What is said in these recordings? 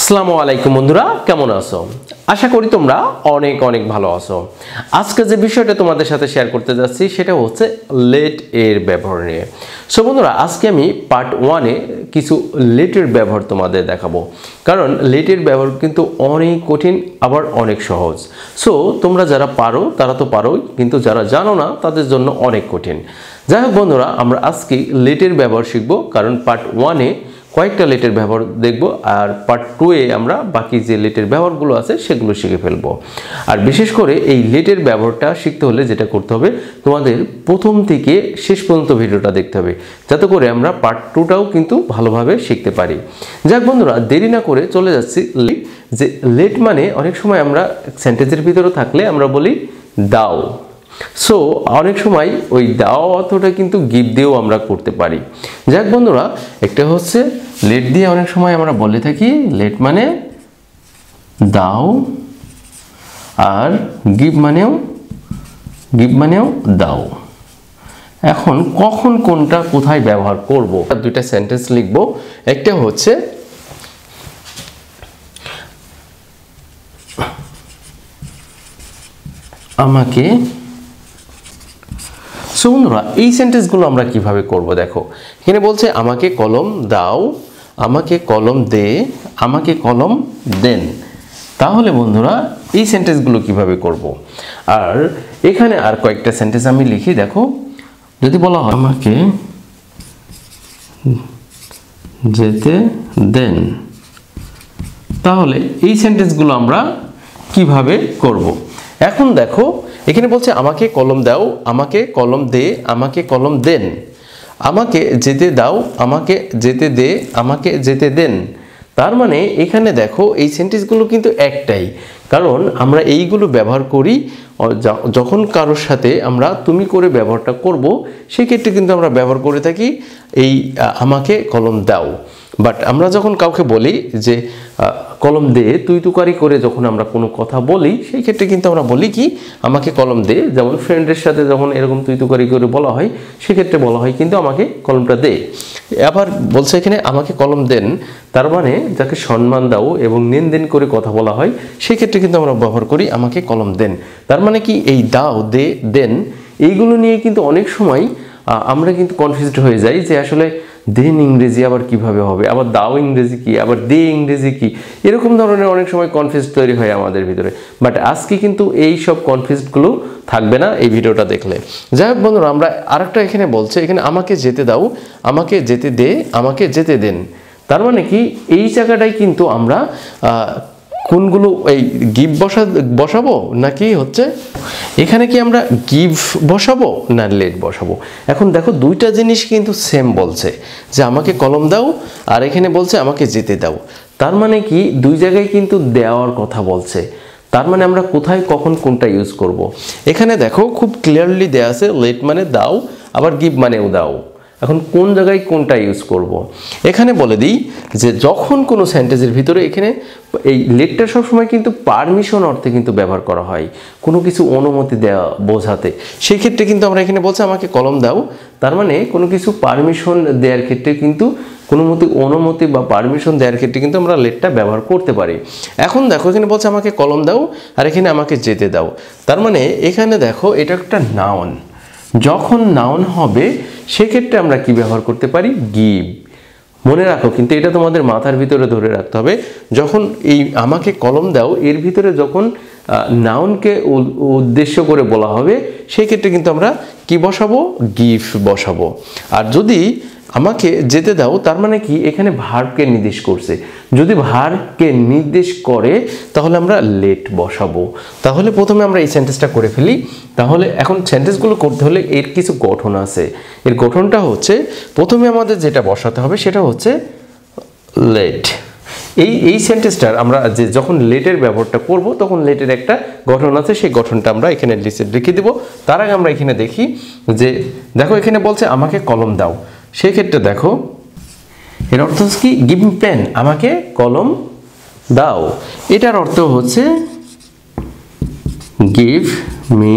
আসসালামু আলাইকুম বন্ধুরা, কেমন আছো? আশা করি তোমরা অনেক অনেক ভালো আছো। আজকে যে বিষয়টা তোমাদের সাথে শেয়ার করতে যাচ্ছি সেটা হচ্ছে লেট এর ব্যবহার নিয়ে। সো বন্ধুরা, আজকে আমি পার্ট 1-এ কিছু লেটের ব্যবহার তোমাদের দেখাবো, কারণ লেটের ব্যবহার কিন্তু অনেক কঠিন আবার অনেক সহজ। সো তোমরা যারা পারো তারা তো পারোই, কিন্তু যারা জানো না তাদের জন্য অনেক কঠিন। যাই হোক বন্ধুরা, আমরা আজকে লেটের ব্যবহার শিখবো, কারণ পার্ট 1-এ কয়েকটা লেটের ব্যবহার দেখব, আর পার্ট 2-এ আমরা বাকি যে লেটের ব্যবহারগুলো আছে সেগুলো শিখে ফেলবো। আর বিশেষ করে এই লেটের ব্যবহারটা শিখতে হলে যেটা করতে হবে, তোমাদের প্রথম থেকে শেষ পর্যন্ত ভিডিওটা দেখতে হবে, যাতে করে আমরা পার্ট 2টাও কিন্তু ভালোভাবে শিখতে পারি। যাক বন্ধুরা, দেরি না করে চলে যাচ্ছি। যে লেট মানে অনেক সময় আমরা সেন্টেন্সের ভিতরে থাকলে আমরা বলি দাও। সো অনেক সময় ওই দাও অর্থটা কিন্তু গিভ দিয়েও আমরা করতে পারি। যাক বন্ধুরা, একটা হচ্ছে লেট দিয়ে অনেক সময় আমরা বলে থাকি লেট মানে দাও, আর গিভ মানেও দাও। এখন কখন কোনটা কোথায় ব্যবহার করব, দুইটা সেন্টেন্স লিখব। একটা হচ্ছে আমাকে। সো বন্ধুরা, এই সেন্টেন্সগুলো আমরা কিভাবে করব দেখো। এখানে বলছে আমাকে কলম দাও, আমাকে কলম দে, আমাকে কলম দেন। তাহলে বন্ধুরা, এই সেন্টেন্সগুলো কিভাবে করব? আর এখানে আর কয়েকটা সেন্টেন্স আমি লিখি। দেখো, যদি বলা হয় আমাকে যেতে দেন, তাহলে এই সেন্টেন্সগুলো আমরা কিভাবে করব? এখন দেখো, এখানে বলছে আমাকে কলম দাও, আমাকে কলম দে, আমাকে কলম দেন, আমাকে যেতে দাও, আমাকে যেতে দে, আমাকে যেতে দেন। তার মানে এখানে দেখো এই সেন্টেন্সগুলো কিন্তু একটাই, কারণ আমরা এইগুলো ব্যবহার করি যখন কারোর সাথে আমরা তুমি করে ব্যবহারটা করব, সেক্ষেত্রে কিন্তু আমরা ব্যবহার করে থাকি এই আমাকে কলম দাও। বাট আমরা যখন কাউকে বলি যে কলম দে, তুই তুকারি করে যখন আমরা কোনো কথা বলি, সেই ক্ষেত্রে কিন্তু আমরা বলি কি আমাকে কলম দে। যেমন ফ্রেন্ডের সাথে যখন এরকম তুই তুকারি করে বলা হয়, সেক্ষেত্রে বলা হয় কিন্তু আমাকে কলমটা দে। আবার বলছে এখানে আমাকে কলম দেন, তার মানে যাকে সম্মান দাও এবং লেনদেন করে কথা বলা হয়, সেক্ষেত্রে কিন্তু আমরা ব্যবহার করি আমাকে কলম দেন। তার মানে কি এই দাও, দে, দেন, এইগুলো নিয়ে কিন্তু অনেক সময় আমরা কিন্তু কনফিউজড হয়ে যাই যে আসলে দেন ইংরেজি আবার কিভাবে হবে, আবার দাও ইংরেজি কি, আবার দে ইংরেজি কি, এরকম ধরনের অনেক সময় কনফিউজ তৈরি হয় আমাদের ভিতরে। বাট আজকে কিন্তু এই সব কনফিউজগুলো থাকবে না এই ভিডিওটা দেখলে। যাই হোক বন্ধুরা, আমরা আরেকটা এখানে বলছে, এখানে আমাকে যেতে দাও, আমাকে যেতে দে, আমাকে যেতে দেন। তার মানে কি এই জায়গাটাই কিন্তু আমরা কোনগুলো এই গিভ বসাবো নাকি হচ্ছে এখানে কি আমরা গিভ বসাবো না লেট বসাবো? এখন দেখো, দুইটা জিনিস কিন্তু সেম বলছে যে আমাকে কলম দাও, আর এখানে বলছে আমাকে যেতে দাও। তার মানে কি দুই জায়গায় কিন্তু দেওয়ার কথা বলছে। তার মানে আমরা কোথায় কখন কোনটা ইউজ করব? এখানে দেখো খুব ক্লিয়ারলি দেয়া আছে লেট মানে দাও, আবার গিভ মানেও দাও। এখন কোন জায়গায় কোনটা ইউজ করব? এখানে বলে দিই যে যখন কোনো সেন্টেন্সের ভিতরে এখানে এই লেটটা সবসময় কিন্তু পারমিশন অর্থে কিন্তু ব্যবহার করা হয়, কোনো কিছু অনুমতি দেওয়া বোঝাতে। সেই ক্ষেত্রে কিন্তু আমরা এখানে বলছি আমাকে কলম দাও, তার মানে কোনো কিছু পারমিশন দেওয়ার ক্ষেত্রে কিন্তু অনুমতি বা পারমিশন দেওয়ার ক্ষেত্রে কিন্তু আমরা লেটটা ব্যবহার করতে পারি। এখন দেখো, এখানে বলছে আমাকে কলম দাও, আর এখানে আমাকে যেতে দাও। তার মানে এখানে দেখো এটা একটা নাউন। যখন নাউন হবে সেক্ষেত্রে আমরা কি ব্যবহার করতে পারি? গিভ। মনে রাখো কিন্তু এটা তোমাদের মাথার ভিতরে ধরে রাখতে হবে, যখন এই আমাকে কলম দাও এর ভিতরে যখন নাউনকে উদ্দেশ্য করে বলা হবে, সেই ক্ষেত্রে কিন্তু আমরা কি বসাবো? গিভ বসাবো। আর যদি আমাকে যেতে দাও, তার মানে কি এখানে ভার্বকে নির্দেশ করছে। যদি ভার্বকে নির্দেশ করে তাহলে আমরা লেট বসাবো। তাহলে প্রথমে আমরা এই সেন্টেন্সটা করে ফেলি। তাহলে এখন সেন্টেন্সগুলো করতে হলে এর কিছু গঠন আছে। এর গঠনটা হচ্ছে, প্রথমে আমাদের যেটা বসাতে হবে সেটা হচ্ছে লেট। এই সেন্টেন্সটার আমরা যে যখন লেটের ব্যবহারটা করব তখন লেটের একটা গঠন আছে, সেই গঠনটা আমরা এখানে লিখে দেব। তার আগে আমরা এখানে দেখি যে দেখো, এখানে বলছে আমাকে কলম দাও। সেই ক্ষেত্রে দেখো এর অর্থ কি? গিভ মি পেন, আমাকে কলম দাও। এটার অর্থ হচ্ছে গিভ মি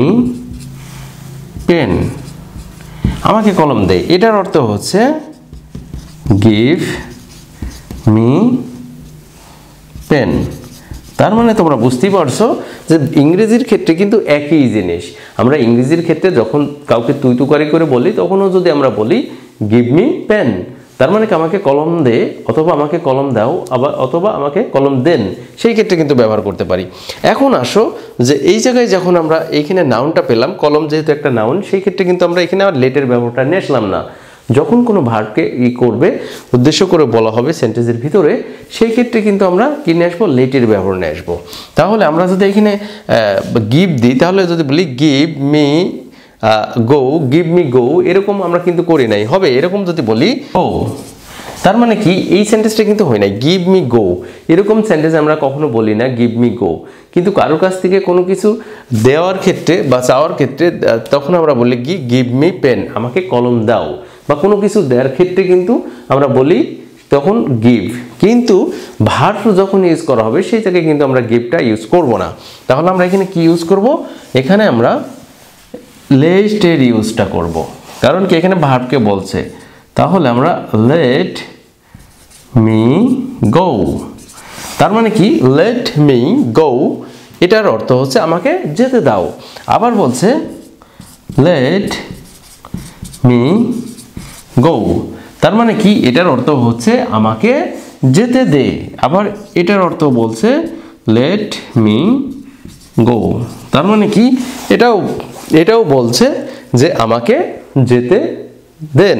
পেন, আমাকে কলম দে। এটার অর্থ হচ্ছে গিভ মি পেন। তার মানে তোমরা বুঝতেই পারছো যে ইংরেজির ক্ষেত্রে কিন্তু একই জিনিস। আমরা ইংরেজির ক্ষেত্রে যখন কাউকে তুই তুকারি করে বলি তখনও যদি আমরা বলি গিভ মি পেন, তার মানে কি আমাকে কলম দে, অথবা আমাকে কলম দাও, আবার অথবা আমাকে কলম দেন, সেই ক্ষেত্রে কিন্তু ব্যবহার করতে পারি। এখন আসো যে এই জায়গায় যখন আমরা এইখানে নাউনটা পেলাম, কলম যেহেতু একটা নাউন, সেই ক্ষেত্রে কিন্তু আমরা এখানে আর লেটের ব্যবহারটা নিয়ে আসলাম না। যখন কোনো ভার্বকে করবে, উদ্দেশ্য করে বলা হবে সেন্টেন্সের ভিতরে, সেই ক্ষেত্রে কিন্তু আমরা কি নিয়ে আসবো, লেটের ব্যবহার নিয়ে আসবো। তাহলে আমরা যদি এখানে গিভ দিই, তাহলে যদি বলি give me go, give me go, এরকম আমরা কিন্তু করি নাই, হবে এরকম যদি বলি ও, তার মানে কি এই সেন্টেন্সটা কিন্তু হয় না। গিভ মি গো এরকম সেন্টেন্স আমরা কখনো বলি না গিভ মি গো, কিন্তু কারোর কাছ থেকে কোনো কিছু দেওয়ার ক্ষেত্রে বা চাওয়ার ক্ষেত্রে তখন আমরা বলি কি গিভ মি পেন, আমাকে কলম দাও, বা কোনো কিছু দেওয়ার ক্ষেত্রে কিন্তু আমরা বলি তখন গিভ। কিন্তু ভার্ব যখন ইউজ করা হবে সেই জায়গায় কিন্তু আমরা গিভটা ইউজ করব না। তাহলে আমরা এখানে কি ইউজ করব, এখানে আমরা লেটের ইউজটা করব, কারণ কি এখানে ভার্বকে বলছে। তাহলে আমরা লেট মি গো, তার মানে কি লেট মি গো, এটার অর্থ হচ্ছে আমাকে যেতে দাও। আবার বলছে লেট মি গো, তার মানে কি এটার অর্থ হচ্ছে আমাকে যেতে দে। আবার এটার অর্থ বলছে লেট মি গো, তার মানে কি এটাও বলছে যে আমাকে যেতে দেন।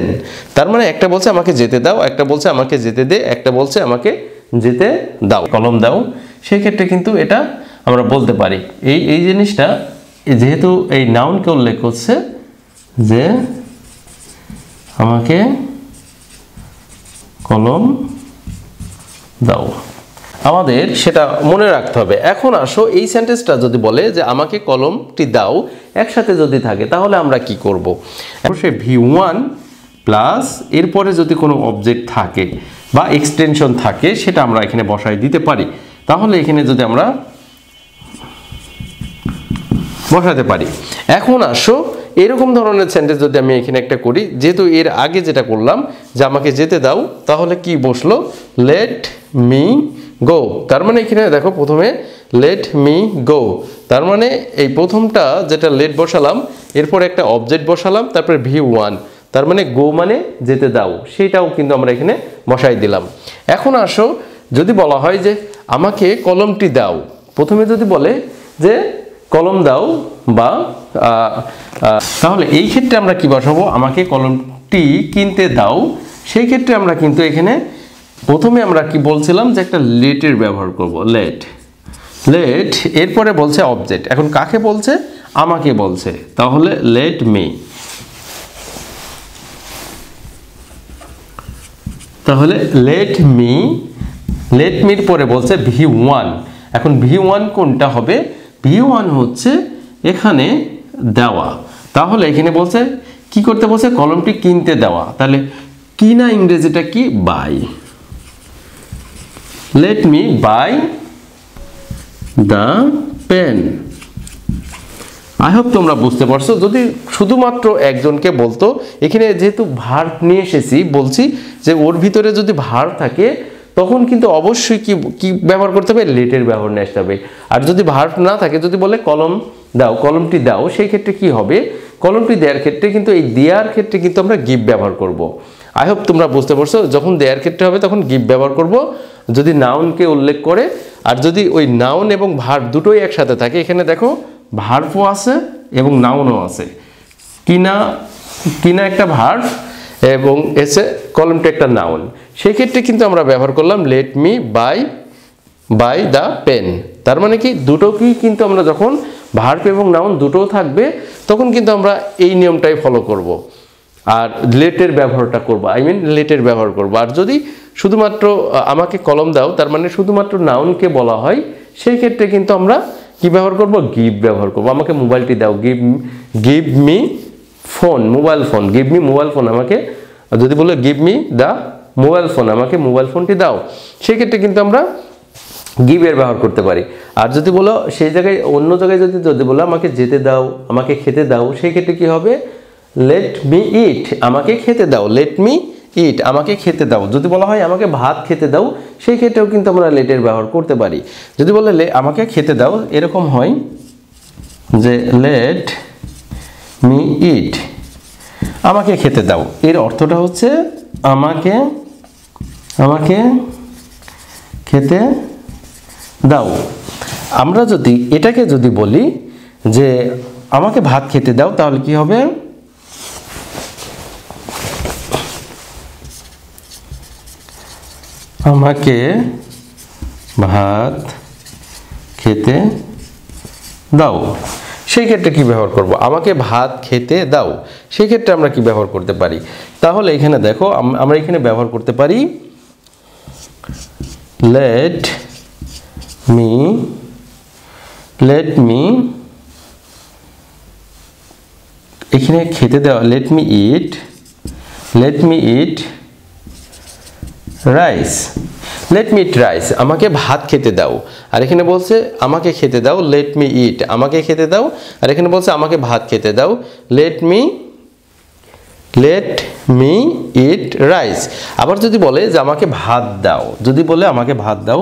তার মানে একটা বলছে আমাকে যেতে দাও, একটা বলছে আমাকে যেতে দে, একটা বলছে আমাকে যেতে দাও, কলম দাও, সেই ক্ষেত্রে কিন্তু এটা আমরা বলতে পারি। এই জিনিসটা যেহেতু এই নাউনকে উল্লেখ করছে যে আমাকে কলম দাও, আমাদের সেটা মনে রাখতে হবে। এখন আসো এই সেন্টেন্সটা যদি বলে যে আমাকে কলমটি দাও একসাথে যদি থাকে, তাহলে আমরা কি করব, অবশ্যই V1 প্লাস এরপরে যদি কোনো অবজেক্ট থাকে বা এক্সটেনশন থাকে সেটা আমরা এখানে বসায় দিতে পারি। তাহলে এখানে যদি আমরা বসাতে পারি। এখন আসো এরকম ধরনের সেন্টেন্স যদি আমি এখানে একটা করি, যেহেতু এর আগে যেটা করলাম যে আমাকে যেতে দাও, তাহলে কি বসলো লেট মি গো। তার মানে এখানে দেখো প্রথমে লেট মি গো, তার মানে এই প্রথমটা যেটা লেট বসালাম, এরপর একটা অবজেক্ট বসালাম, তারপরে V1, তার মানে গো মানে যেতে দাও, সেটাও কিন্তু আমরা এখানে বসাই দিলাম। এখন আসো যদি বলা হয় যে আমাকে কলমটি দাও, প্রথমে যদি বলে যে কলম দাও বা তাহলে এই ক্ষেত্রে আমরা কি বসাবো, আমাকে কলমটি কিনতে দাও, সেই ক্ষেত্রে আমরা কিন্তু এখানে প্রথমে আমরা কি বলছিলাম যে একটা লেটের ব্যবহার করব, লেট, এরপরে বলছে অবজেক্ট। এখন কাকে বলছে, আমাকে বলছে, তাহলে লেট মি, তাহলে লেট মির পরে বলছে V1। এখন V1 কোনটা হবে, V1 হচ্ছে এখানে দেওয়া, তাহলে এখানে বলছে কি করতে বলছে, কলমটি কিনতে দেওয়া, তাহলে কিনা ইংরেজিটা কি, buy, let me buy the pen. I hope তোমরা বুঝতে পারছো। যদি শুধুমাত্র একজনকে বলতো, এখানে যেহেতু ভার্ব নিয়ে এসেছি, বলছি যে ওর ভিতরে যদি ভার্ব থাকে তখন কিন্তু অবশ্যই কি ব্যবহার করতে হবে, লেটের ব্যবহার নিয়ে আসতে হবে। আর যদি ভার্ব না থাকে, যদি বলে কলম দাও, কলমটি দাও, সেই ক্ষেত্রে কি হবে, কলমটি দেওয়ার ক্ষেত্রে কিন্তু এই দেওয়ার ক্ষেত্রে কিন্তু আমরা গিভ ব্যবহার করব। আই হোপ তোমরা বুঝতে পারছো, যখন দেওয়ার ক্ষেত্রে হবে তখন গিভ ব্যবহার করব যদি নাউনকে উল্লেখ করে। আর যদি ওই নাউন এবং ভার্ব দুটোই একসাথে থাকে, এখানে দেখো ভার্বও আছে এবং নাউনও আছে, কিনা একটা ভার্ব এবং এসে কলমটা একটা নাউন, সেই ক্ষেত্রে কিন্তু আমরা ব্যবহার করলাম let me buy the pen. তার মানে কি দুটোকেই কিন্তু আমরা যখন ভার্ব এবং নাউন দুটোও থাকবে তখন কিন্তু আমরা এই নিয়মটাই ফলো করব আর লেটের ব্যবহারটা করব, লেটের ব্যবহার করব। আর যদি শুধুমাত্র আমাকে কলম দাও, তার মানে শুধুমাত্র নাউনকে বলা হয়, সেই ক্ষেত্রে কিন্তু আমরা কি ব্যবহার করব, গিভ ব্যবহার করব। আমাকে মোবাইলটি দাও, give me phone, mobile phone, give me mobile phone, আমাকে যদি বলে give me the mobile phone, আমাকে মোবাইল ফোনটি দাও, সেই ক্ষেত্রে কিন্তু আমরা গিভের ব্যবহার করতে পারি। আর যদি বলো সেই জায়গায় অন্য জায়গায় যদি বলো আমাকে যেতে দাও, আমাকে খেতে দাও, সেই ক্ষেত্রে কি হবে, লেট মি ইট, আমাকে খেতে দাও, লেট মি ইট, আমাকে খেতে দাও। যদি বলা হয় আমাকে ভাত খেতে দাও, সেই ক্ষেত্রেও কিন্তু আমরা লেটের ব্যবহার করতে পারি। যদি বলে আমাকে খেতে দাও, এরকম হয় যে লেট মি ইট, আমাকে খেতে দাও। এর অর্থটা হচ্ছে আমাকে খেতে দাও। আমরা যদি এটাকে যদি বলি যে আমাকে ভাত খেতে দাও, তাহলে কি হবে? আমাকে ভাত খেতে দাও, সেই ক্ষেত্রে কি ব্যবহার করব? আমাকে ভাত খেতে দাও, সেই ক্ষেত্রে আমরা কি ব্যবহার করতে পারি? তাহলে এখানে দেখো আমরা এখানে ব্যবহার করতে পারি লেট মি এখানে খেতে দেওয়া, লেট মি ইট রাইস, আমাকে ভাত খেতে দাও। আর এখানে বলছে আমাকে খেতে দাও, লেট মি ইট, আমাকে খেতে দাও। আর এখানে বলছে আমাকে ভাত খেতে দাও, লেট মি ইট রাইস। আবার যদি বলে যে আমাকে ভাত দাও, যদি বলে আমাকে ভাত দাও,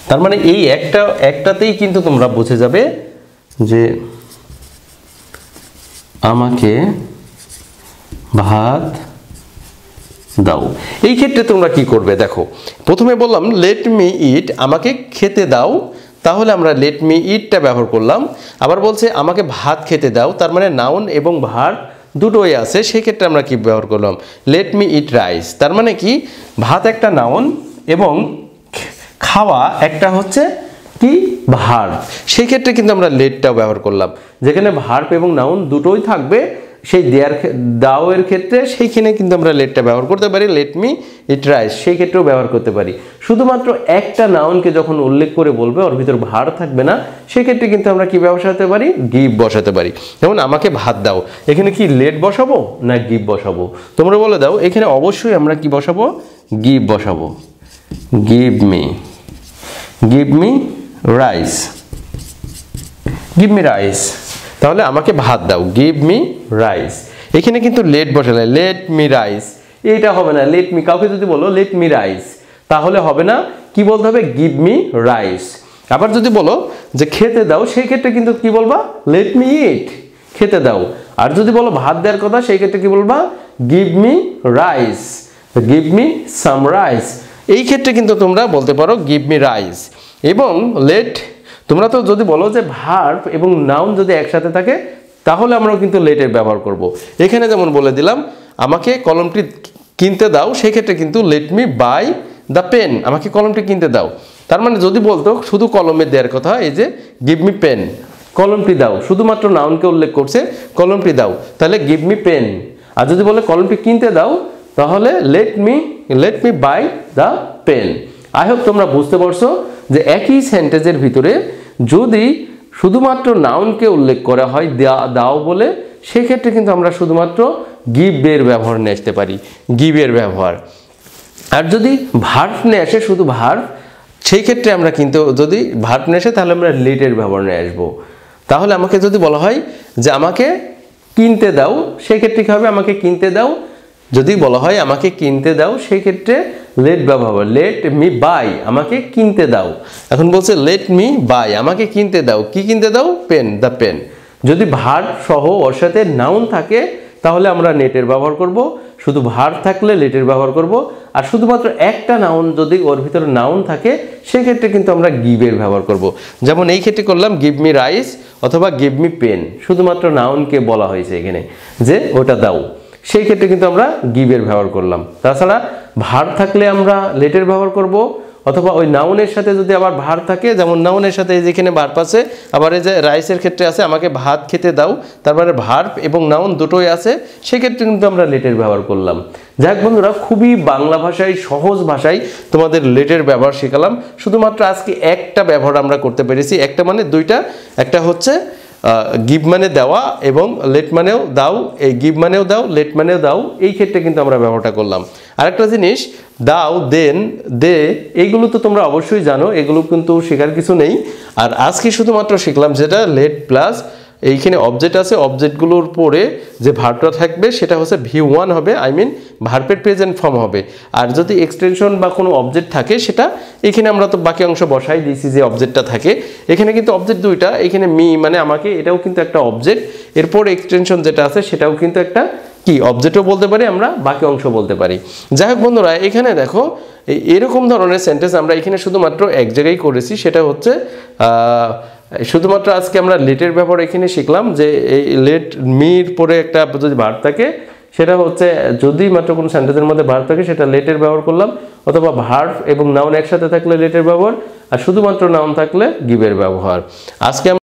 তার মানে এই একটাতেই কিন্তু তোমরা বুঝে যাবে যে আমাকে ভাত দাও। এই ক্ষেত্রে তোমরা কি করবে? দেখো, প্রথমে বললাম লেট মি ইট, আমাকে খেতে দাও, তাহলে আমরা লেট মি ইটটা ব্যবহার করলাম। আবার বলছে আমাকে ভাত খেতে দাও, তার মানে নাউন এবং ভার্ব দুটোই আছে, সেই ক্ষেত্রে আমরা কি ব্যবহার করলাম? Let me eat rice. তার মানে কি, ভাত একটা নাউন এবং খাওয়া একটা হচ্ছে কি ভার্ব, সেই ক্ষেত্রে কিন্তু আমরা লেটটাও ব্যবহার করলাম। যেখানে ভার্ব এবং নাউন দুটোই থাকবে সেই দাও এর ক্ষেত্রে, সেইখানে কিন্তু আমরা লেটটা ব্যবহার করতে পারি, লেট মি ইট রাইস, সেই ক্ষেত্রেও ব্যবহার করতে পারি। শুধুমাত্র একটা নাউনকে যখন উল্লেখ করে বলবে, ওর ভিতর ভার্ব থাকবে না, সেক্ষেত্রে কিন্তু আমরা কি বসাতে পারি? গিভ বসাতে পারি। যেমন আমাকে ভাত দাও, এখানে কি লেট বসাবো না গিভ বসাবো? তোমরা বলে দাও। এখানে অবশ্যই আমরা কি বসাবো? গিভ বসাবো। গিভ মি রাইস, তাহলে আমাকে ভাত দাও, গিভ মি রাইস। এখানে কিন্তু লেট বসালে, লেট মি রাইস, এইটা হবে না। লেট মি, কাউকে যদি বলো লেট মি রাইস, তাহলে হবে না, কি বলতে হবে? Give me rice. আবার যদি বলো যে খেতে দাও, সেই ক্ষেত্রে কিন্তু কি বলবা? লেট মি ইট, খেতে দাও। আর যদি বলো ভাত দেওয়ার কথা, সেই ক্ষেত্রে কি বলবা? Give me rice, give me some rice. এই ক্ষেত্রে কিন্তু তোমরা বলতে পারো গিভ মি রাইস। এবং লেট, তোমরা তো যদি বলো যে ভার্ব এবং নাউন যদি একসাথে থাকে, তাহলে আমরাও কিন্তু লেটের ব্যবহার করব। এখানে যেমন বলে দিলাম আমাকে কলমটি কিনতে দাও, সেই ক্ষেত্রে কিন্তু let me buy the pen, আমাকে কলমটি কিনতে দাও। তার মানে যদি বলতো শুধু কলমে দেওয়ার কথা, এই যে গিভ মি পেন, কলমটি দাও, শুধুমাত্র নাউনকে উল্লেখ করছে, কলমটি দাও, তাহলে গিভ মি পেন। আর যদি বলে কলমটি কিনতে দাও, তাহলে let me buy the pen. I hope তোমরা বুঝতে পারছো যে একই সেন্টেন্সের ভিতরে যদি শুধুমাত্র নাউনকে উল্লেখ করা হয় দাও বলে, সেক্ষেত্রে কিন্তু আমরা শুধুমাত্র গিভের ব্যবহার নিয়ে আসতে পারি, গিভের ব্যবহার। আর যদি ভার্ব নিয়ে আসে, শুধু ভার্ব, সেই ক্ষেত্রে আমরা কিন্তু যদি ভার্ব নিয়ে আসে, তাহলে আমরা লেটের ব্যবহার নিয়ে আসবো। তাহলে আমাকে যদি বলা হয় যে আমাকে কিনতে দাও, সেই ক্ষেত্রে কি হবে? আমাকে কিনতে দাও। যদি বলা হয় আমাকে কিনতে দাও, সেই ক্ষেত্রে লেট ব্যবহার হবে, লেট মি বাই, আমাকে কিনতে দাও। এখন বলছে লেট মি বাই, আমাকে কিনতে দাও, কি কিনতে দাও? Pen, the pen. যদি ভার্ব সহ ওর সাথে নাউন থাকে, তাহলে আমরা নেটের ব্যবহার করব। শুধু ভার্ব থাকলে লেটের ব্যবহার করব। আর শুধুমাত্র একটা নাউন যদি ওর ভিতরে নাউন থাকে, সেক্ষেত্রে কিন্তু আমরা গিভের ব্যবহার করব। যেমন এই ক্ষেত্রে করলাম গিভ মি রাইস অথবা গিভ মি পেন, শুধুমাত্র নাউনকে বলা হয়েছে এখানে যে ওটা দাও, সেই ক্ষেত্রে কিন্তু আমরা গিভের ব্যবহার করলাম। তাছাড়া ভার্ব থাকলে আমরা লেটের ব্যবহার করব, অথবা ওই নাউনের সাথে যদি আবার ভার্ব থাকে, যেমন নাউনের সাথে যেখানে ভার্ব আছে, আবার এই যে রাইসের ক্ষেত্রে আছে আমাকে ভাত খেতে দাও, তারপরে ভার্ব এবং নাউন দুটোই আছে, সেক্ষেত্রে কিন্তু আমরা লেটের ব্যবহার করলাম। যাক বন্ধুরা, খুবই বাংলা ভাষায়, সহজ ভাষায় তোমাদের লেটের ব্যবহার শেখালাম। শুধুমাত্র আজকে একটা ব্যবহার আমরা করতে পেরেছি, একটা মানে দুইটা, একটা হচ্ছে গিভ মানে দেওয়া এবং লেট মানেও দাও, এই গিভ মানেও দাও, লেট মানেও দাও, এই ক্ষেত্রে কিন্তু আমরা ব্যবহারটা করলাম। আরেকটা জিনিস, দাও, দেন, দে, এইগুলো তো তোমরা অবশ্যই জানো, এগুলো কিন্তু শেখার কিছু নেই। আর আজকে শুধুমাত্র শিখলাম যেটা লেট প্লাস এইখানে অবজেক্ট আছে, অবজেক্টগুলোর পরে যে ভার্বটা থাকবে সেটা হচ্ছে V1 হবে, আই মিন ভার্বের প্রেজেন্ট ফর্ম হবে। আর যদি এক্সটেনশন বা কোনো অবজেক্ট থাকে সেটা এখানে আমরা তো বাকি অংশ বসাই দিয়েছি যে অবজেক্টটা থাকে। এখানে কিন্তু অবজেক্ট দুইটা, এখানে মি মানে আমাকে, এটাও কিন্তু একটা অবজেক্ট, এরপর এক্সটেনশন যেটা আছে সেটাও কিন্তু একটা কি অবজেক্টও বলতে পারি আমরা, বাকি অংশ বলতে পারি। যাই হোক বন্ধুরা, এখানে দেখো এরকম ধরনের সেন্টেন্স আমরা এখানে শুধুমাত্র এক জায়গায় করেছি, সেটা হচ্ছে শুধুমাত্র আজকে আমরা লেটের ব্যবহার এখানে শিখলাম যে এই লেট মির পরে একটা যদি ভার্ব থাকে সেটা হচ্ছে, যদি মাত্র কোনো সেন্টেন্সের মধ্যে ভার্ব থাকে সেটা লেটের ব্যবহার করলাম, অথবা ভার্ব এবং নাউন একসাথে থাকলে লেটের ব্যবহার, আর শুধুমাত্র নাউন থাকলে গিভের ব্যবহার। আজকে